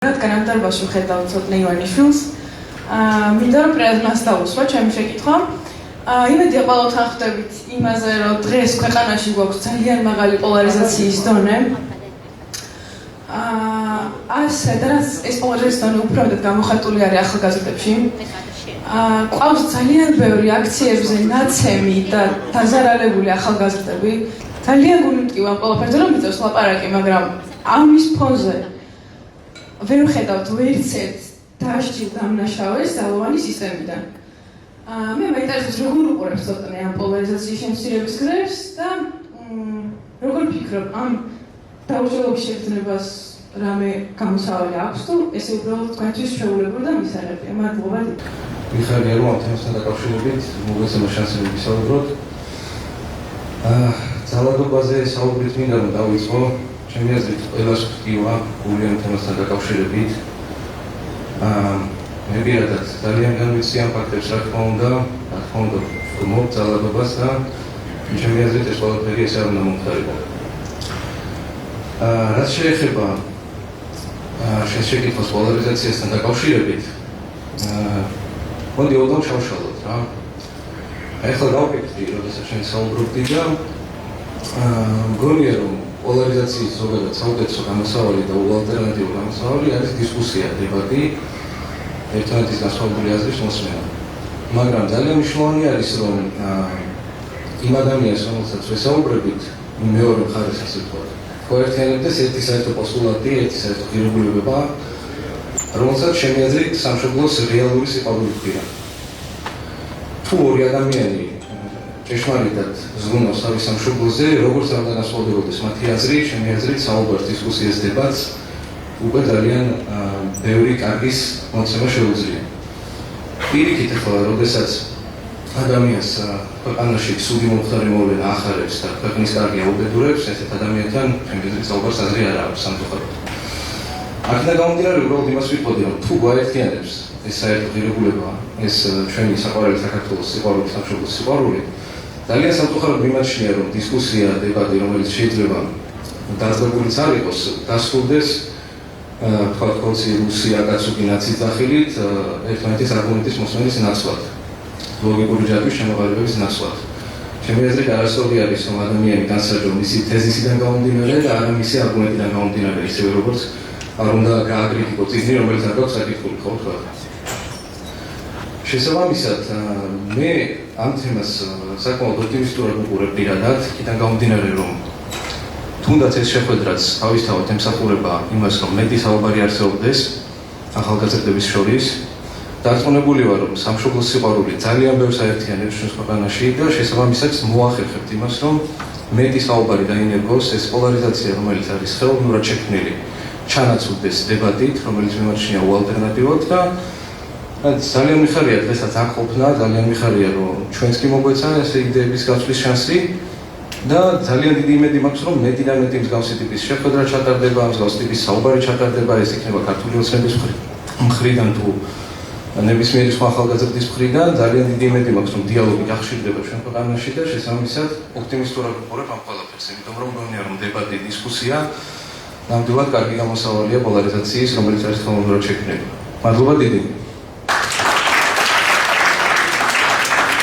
რადგან ამ დარბაზში ვხედავ ცოტნე ივანიშვილს, მინდა რომ პრეზიდენტს დაუსვა ჩემი შეკითხვა. იმედია ყველაფერთან ხვდებით იმაზე, რომ დღეს ქვეყანაში გვაქვს ძალიან მაღალი პოლარიზაციის დონე. ასე და ეს პოლარიზაციის დონე უფრო მეტად გამოხატული არის ახალგაზრდებში. ყავს ძალიან ბევრი აქციებზე ნაცემი და დაზარალებული ახალგაზრდები. ძალიან გულიმტკივა ყველაფერზე რომ მიწევს ლაპარაკი, მაგრამ ამის ფონზე ვერ ვხედავთ ვერცერთ დასჯილ დამნაშავეს ძალოვანი სისტემიდან. მე მაინტერესებს როგორ უყურებს ცოტნე ამ პოლარიზაციის შემცირების გზებს და როგორ ფიქრობ ამ დაუჯერების შეგრძნებას რამე გამოსავალი აქვს თუ ესე უბრალოდ თქვენთვის შეუძლებელი და მისაღებია. მადლობა. მიხარია რომ ამ თემასთან დაკავშირებით მოგესალმა შანსები ვისაუბროთ. ძალადობაზე საუბრით მინდა რომ დავიწყო. ჩემი აზრით ყველას ხვდივა გულიან თემასთან დაკავშირებით. მე პირადად ძალიან განვიცდი ამ ფაქტებს, რა თქმა უნდა, ვთქვამთ ძალადობას და ჩემი აზრით ეს ყველაფერი ესე არ უნდა მომხდარიყო. რაც შეეხება შეკითხვის პოლარიზაციასთან დაკავშირებით, მოდი ოდნავ შევშალოთ რა. ახლა დავფიქრდი, როდესაც ჩვენ საუბრობდი და მგონია რომ პოლარიზაციის ზოგადად საუკეთესო გამოსავალი და უალტერნატივო გამოსავალი არის დისკუსია, დებატი, ერთმანეთის განსხვავებული აზრის მოსმენა. მაგრამ ძალიან მნიშვნელოვანი არის რომ იმ ადამიანს, რომელსაც ვესაუბრებით, მეორე მხარეს ასე ვთქვათ, მოერთიანებდეს ერთი საერთო პოსტულატი, ერთი საერთო ღირებულება, რომელსაც ჩემი აზრით სამშობლოს რეალური სიყვარული ჰქვია. თუ ორი ადამიანი ჭეშმარიტად ზრუნავს თავის სამშობლოზე, როგორც არ უნდა განსხვავდებოდეს მათი აზრი, ჩემი აზრით საუბარს, დისკუსიას, დებატს უკვე ძალიან ბევრი კარგის მოცემა შეუძლია. პირიქით ახლა, როდესაც ადამიანს ქვეყანაში ცუდი მომხდარი მოვლენა ახარებს და ქვეყნის კარგი აუბედურებს, ესეთ ადამიანთან ჩემი აზრით საუბარს აზრი არ აქვს სამწუხაროდ. აქედან გამომდინარე, უბრალოდ იმას ვიტყოდი, რომ თუ გვაერთიანებს ეს საერთო ღირებულება, ეს ჩვენი საყვარელი საქართველოს სიყვარული, სამშობლოს სიყვარული, ძალიან სამწუხაროდ მიმაჩნია, რომ დისკუსია, დებატი, რომელიც შეიძლება დაძაბულიც არ იყოს, დასრულდეს თქვათ კონსტიტუცია, კაცუკი ნაცის სახელით, ერთმანეთის არგუმენტის მოსმენის ნაცვლად, ლოგიკური ჯადვის შემოღარებების ნაცვლად. ჩემი აზრით არასწორი არის, რომ ადამიანი განსაჯო მისი თეზისიდან გამომდინარე და არა მისი არგუმენტიდან გამომდინარე, ისევე როგორც არ უნდა გააკრიტიკოს წიგნი, რომელიც არ გაქვს საკითხული, ხო ვთქვათ. შესაბამისად, მე ამ თემას საკმაოდ ოპტიმისტურად ვუყურებ პირადად, იქიდან გამომდინარე, რომ თუნდაც ეს შეხვედრაც თავისთავად ემსახურება იმას, რომ მეტი საუბარი არსებობდეს ახალგაზრდების შორის. დარწმუნებული ვარ, რომ სამშობლოს სიყვარული ძალიან ბევრს აერთიანებს ჩვენს ქვეყანაში და შესაბამისად მოახერხებთ იმას, რომ მეტი საუბარი დაინერგოს ეს პოლარიზაცია, რომელიც არის ხელოვნურად შექმნილი, ჩანაცვლდეს დებატით, რომელიც მიმაჩნია უალტერნატივოდ და ძალიან მიხარია დღესაც აქ ყოფნა, ძალიან მიხარია, რომ ჩვენს კი მოგვეცა ეს იდეების გაცვლის შანსი და ძალიან დიდი იმედი მაქვს, რომ მეტი და მეტი მსგავსი ტიპის შეხვედრა ჩატარდება, მსგავსი ტიპის საუბარი ჩატარდება, ეს იქნება ქართული ოცნების მხრიდან თუ ნებისმიერი სხვა ახალგაზრდის მხრიდან, ძალიან დიდი იმედი მაქვს, რომ დიალოგი გახშირდება ჩვენ ქვეყანაში და შესაბამისად ოპტიმისტურად ვუყურებ ამ ყველაფერს, იმიტომ რომ მგონია, რომ დებატი, დისკუსია ნამდვილად კარგი გამოსავალია პოლარიზაციის, რომელიც არის ხელოვნურად შექმნილი. მადლობა დიდი.